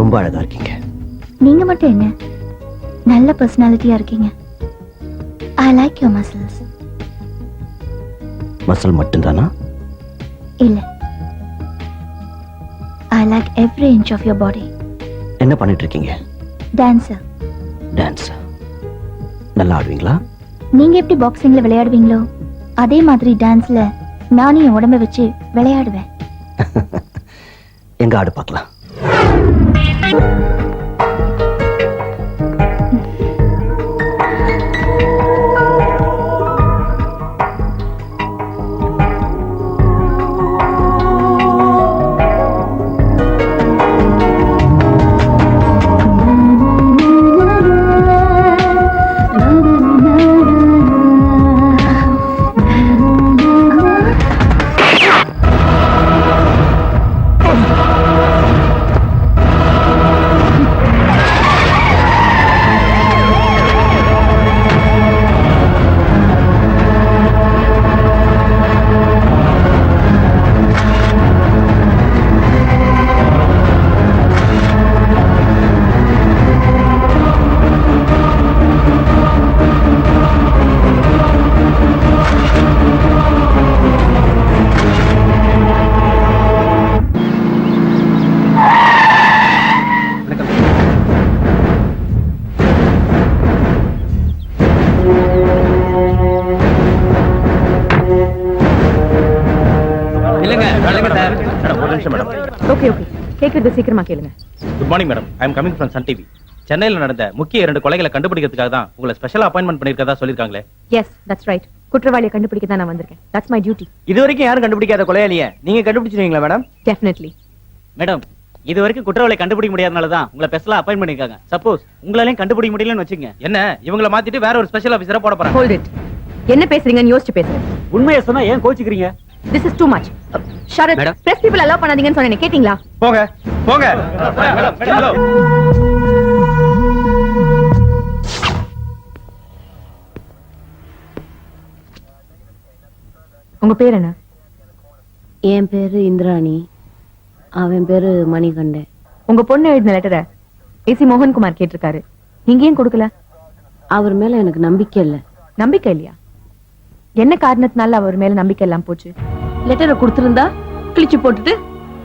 ரொம்ப அழகா இருக்கீங்க. நீங்க மட்டும் என்ன, நல்ல பர்சனாலிட்டியா இருக்கீங்க. I like your muscles. Muscle மட்டும்தானா? இல்ல, I like every inch of your body. என்ன பண்ணிட்டு இருக்கீங்க? டான்சர். டான்ஸ் நல்லா ஆடுவீங்களா? நீங்க எப்படி பாக்ஸிங்ல விளையாடுவீங்களோ அதே மாதிரி டான்ஸ்ல நானும் என் உடம்ப வச்சு விளையாடுவேன். எங்க ஆடு பார்க்கலாம். ஓகே ஓகே, கேக்குறது சீக்கிரமா கேளுங்க. Good morning madam, I am coming from Sun TV. சென்னையில் நடந்த முக்கிய 2 கொலைகளை கண்டுபிடிக்கிறதுக்காக தான் உங்களை ஸ்பெஷல் அப்பாயின்மெண்ட் பண்ணிருக்கதா சொல்லிருக்காங்களே. Yes, that's right. குற்றவாளியை கண்டுபிடிக்க தான் நான் வந்திருக்கேன். That's my duty. இதுவரைக்கும் யாரும் கண்டுபிடிக்காத கொலையாளியை நீங்க கண்டுபிடிச்சிருவீங்களா மேடம்? டெஃபினெட்லி. மேடம், இது வரைக்கும் குற்றவாளியை கண்டுபிடிக்க முடியாதனால தான் உங்களை ஸ்பெஷலா அப்பாயின்ட் பண்ணிருக்காங்க. சப்போஸ் உங்களாலையும் கண்டுபிடிக்க முடியலன்னு வச்சுங்க, என்ன இவங்கள மாத்திட்டு வேற ஒரு ஸ்பெஷல் ஆபீசரா போட போறாங்க. Hold it. என்ன பேசுறீங்கன்னு யோசிச்சு பேசுறேன். உண்மையை சொன்னா ஏன் கோச்சிக்கிறீங்க? This is too much. Sharath, press people allow பண்ணாதீங்கன்னு சொன்னேன், கேட்டிங்களா? போங்க போங்க. உங்க பேர் என்ன? என் பேரு இந்திராணி, அவன் பேரு மணிகண்டன். உங்க பொண்ணு எழுதின லெட்டரை ஏசி மோகன்குமார் கேட்டிருக்காரு, நீங்க ஏன் கொடுக்கல? அவர் மேல எனக்கு நம்பிக்கை இல்ல. நம்பிக்கை இல்லையா? என்ன காரணத்தினால அவர் மேல நம்பிக்கை எல்லாம் போச்சு? லெட்டரை கொடுத்திருந்தா கிழிச்சு போட்டுட்டு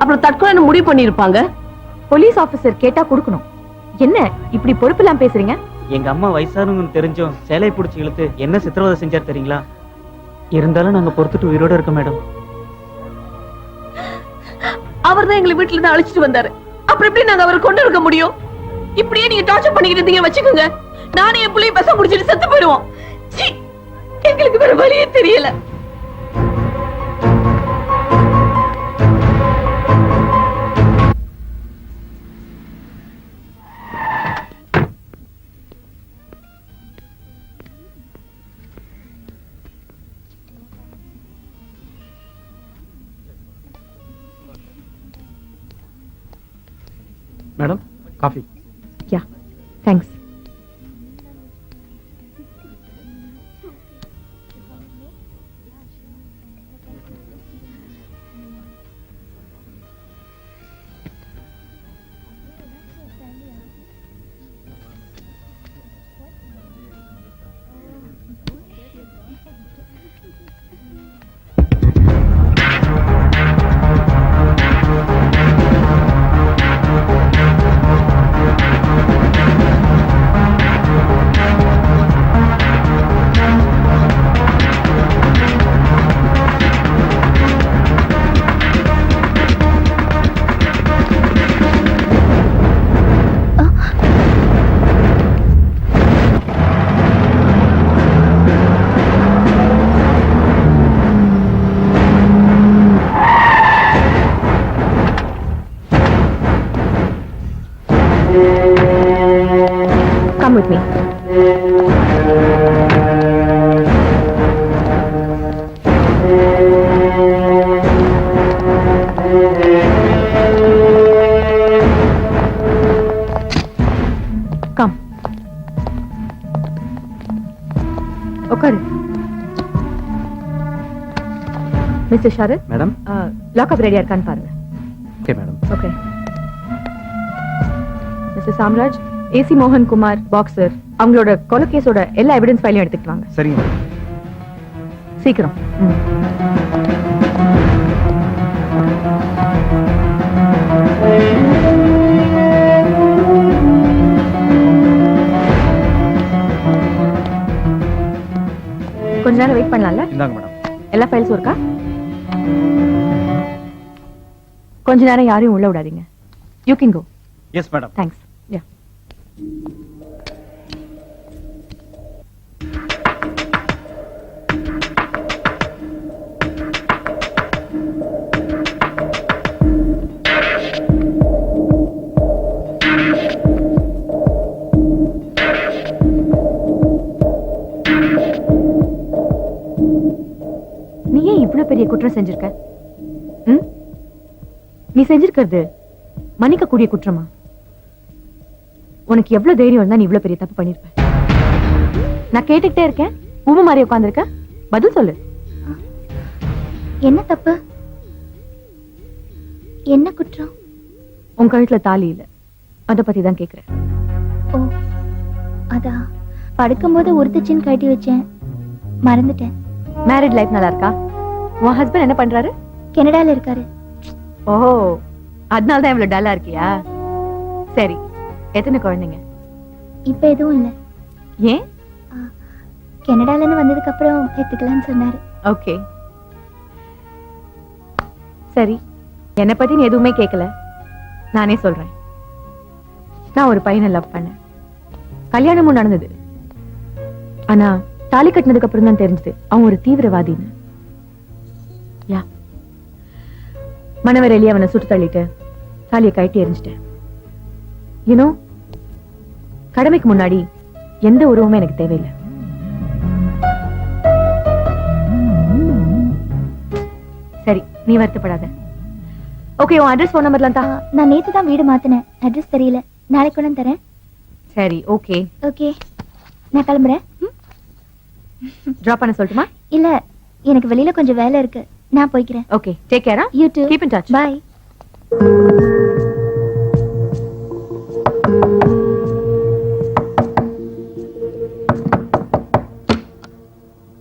அப்புறம் தற்கொலை முடிவு பண்ணிருப்பாங்க. போலீஸ் ஆபீசர் கேட்டா கொடுக்கணும். என்ன இப்படி பொறுப்பெல்லாம் பேசுறீங்க? எங்க அம்மா வயசானவங்கன்னு தெரிஞ்சும் சேலை பிடிச்சி இழுத்து என்ன சித்திரவதை செஞ்சார் தெரியுங்களா? இருந்தாலும் நாங்க பொறுத்துட்டு உயிரோட இருக்கோம் மேடம். அவர் தான் எங்களை வீட்டுல இருந்து அழைச்சிட்டு வந்தாரு. அப்புறம் எப்படி நாங்க அவரை கொண்டு இருக்க முடியும்? இப்படியே நீங்க டார்ச்சர் பண்ணிக்கிட்டு இருந்தீங்க வச்சுக்கோங்க, நானும் என் பிள்ளைய பசங்க முடிச்சிட்டு செத்து போயிடுவோம். எங்களுக்கு வேற வழியே தெரியல. Madam, coffee. Yeah, thanks. Come with me. Come. Okay. Mr. Sharad? Madam? Lock up ready இருக்கான்னு பாருங்க. Okay, madam. Okay. Mister Samraj, AC மோகன் குமார் பாக்ஸர் அவங்களோட கொலை கேஸோட எல்லா எவிடன்ஸ் ஃபைலையும் எடுத்துட்டு வாங்க. சரிங்க. சீக்கிரம். கொஞ்ச நேரம் வெயிட் பண்ணலாம்ல? இந்தாங்க மேடம். எல்லா ஃபைல்ஸும் இருக்கா? கொஞ்ச நேரம் யாரையும் உள்ள விடாதீங்க. You can go. Yes madam. Thanks. Yeah. நீ ஏன் இவ்வளவு பெரிய குற்றம் செஞ்சிருக்க? ம்? நீ செஞ்சிருக்கிறது மன்னிக்க கூடிய குற்றமா? உனக்கு எவ்வளவு தைரியம் இருந்தா நீ இவ்வளவு பெரிய தப்பு பண்ணிருப்ப? நான் கேட்டுக்கிட்டே இருக்கேன், உமா மாதிரி உட்கார்ந்திருக்க. பதில் சொல்லு. என்ன தப்பு? என்ன குற்றம்? உன் கழுத்துல தாலி இல்ல, அத பத்தி தான் கேக்குறேன். ஓ, அதா படுக்கும்போது உறுத்துச்சின்னு கட்டி வச்சேன், மறந்துட்டேன். மேரிட் லைஃப் நல்லா இருக்கா? உன் ஹஸ்பண்ட் என்ன பண்றாரு? கனடால இருக்காரு. ஓஹோ, அதனால தான் இவ்வளவு டல்லா இருக்கியா? சரி, எத்தனை குழந்தைங்க? இப்ப எதுவும் இல்ல. ஏன்? கனடால இருந்து வந்ததுக்கு அப்புறம் எடுத்துக்கலாம்னு சொன்னாரு. ஓகே, சரி. என்னை பத்தி நீ எதுவுமே கேட்கல, நானே சொல்றேன். நான் ஒரு பையனை லவ் பண்ணேன். கல்யாணமும் நடந்தது. ஆனா தாலி கட்டினதுக்கு அப்புறம் தான் தெரிஞ்சது அவன் ஒரு தீவிரவாதின்னு. யா, மனவரையிலேயே அவனை சுட்டு தள்ளிட்டு தாலியை கட்டி எரிஞ்சிட்டேன். யூனோ, கடமைக்கு முன்னாடி எந்த உருவமும் எனக்கு தேவையில்லை. சரி, நீ வருத்தப்படாத. ஓகே, உன் அட்ரஸ் ஃபோன் நம்பர்லாம் தான். நான் நேத்து தான் வீடு மாத்தினேன், அட்ரஸ் தெரியல. நாளைக்கு கொண்டு வந்து தரேன். சரி, ஓகே. ஓகே, நான் கிளம்புறேன். டிராப் பண்ண சொல்லட்டுமா? இல்ல, எனக்கு வெளியில கொஞ்சம் வேலை இருக்கு, நான் போய்க்கிறேன். Okay, take care. You too. Keep in touch. Bye.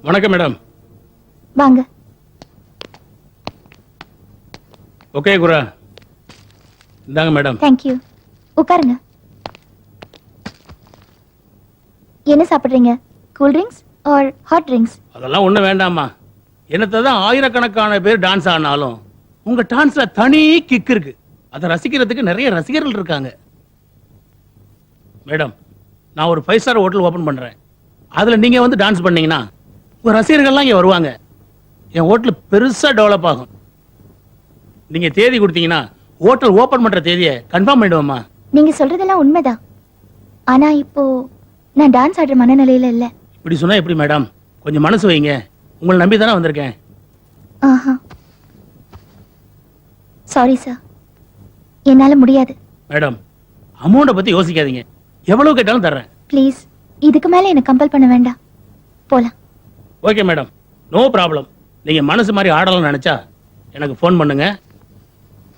வணக்கம் மேடம். வாங்க. ஓகே குரா, இந்தாங்க மேடம். Thank you. உட்காருங்க. என்ன சாப்பிடுறீங்க? Cool drinks or hot drinks? அதெல்லாம் ஒண்ணும் வேண்டாமா. என்னத்தான் ஆயிரக்கணக்கான பேர் டான்ஸ் ஆனாலும் உங்க டான்ஸ்ல தனி கிக் இருக்கு. அதை ரசிக்கிறதுக்கு நிறைய ரசிகர்கள் இருக்காங்க. மேடம், நான் ஒரு 5 ஸ்டார் ஹோட்டல் ஓபன் பண்றேன். அதுல நீங்க வந்து டான்ஸ் பண்ணீங்கன்னா உங்க ரசிகர்கள்லாம் இங்க வருவாங்க. என் ஹோட்டல் பெருசா டெவலப் ஆகும். நீங்க தேதி கொடுத்தீங்கன்னா ஹோட்டல் ஓபன் பண்ற தேதியை கன்ஃபார்ம் பண்ணிடுவோமா? நீங்க சொல்றதெல்லாம் உண்மைதான். ஆனா இப்போ நான் டான்ஸ் ஆடுற மனநிலையில இல்ல. இப்படி சொன்னா எப்படி மேடம்? கொஞ்சம் மனசு வைங்க. உங்களை நம்பி தானே வந்திருக்கேன். ஆஹா, சாரி சார், என்னால முடியாது. மேடம், அமௌண்ட பத்தி யோசிக்காதீங்க. எவ்வளவு கேட்டாலும் தர்றேன். ப்ளீஸ், இதுக்கு மேல என்ன கம்பல் பண்ண வேண்டாம். போலாம். Okay madam, no problem. நீங்க மனசு மாதிரி ஆடலாம்னு நினைச்சா எனக்கு ஃபோன் பண்ணுங்க.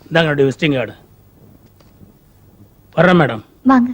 இந்தாங்க என்னுடைய விசிட்டிங் கார்டு. வர்றேன் மேடம். வாங்க.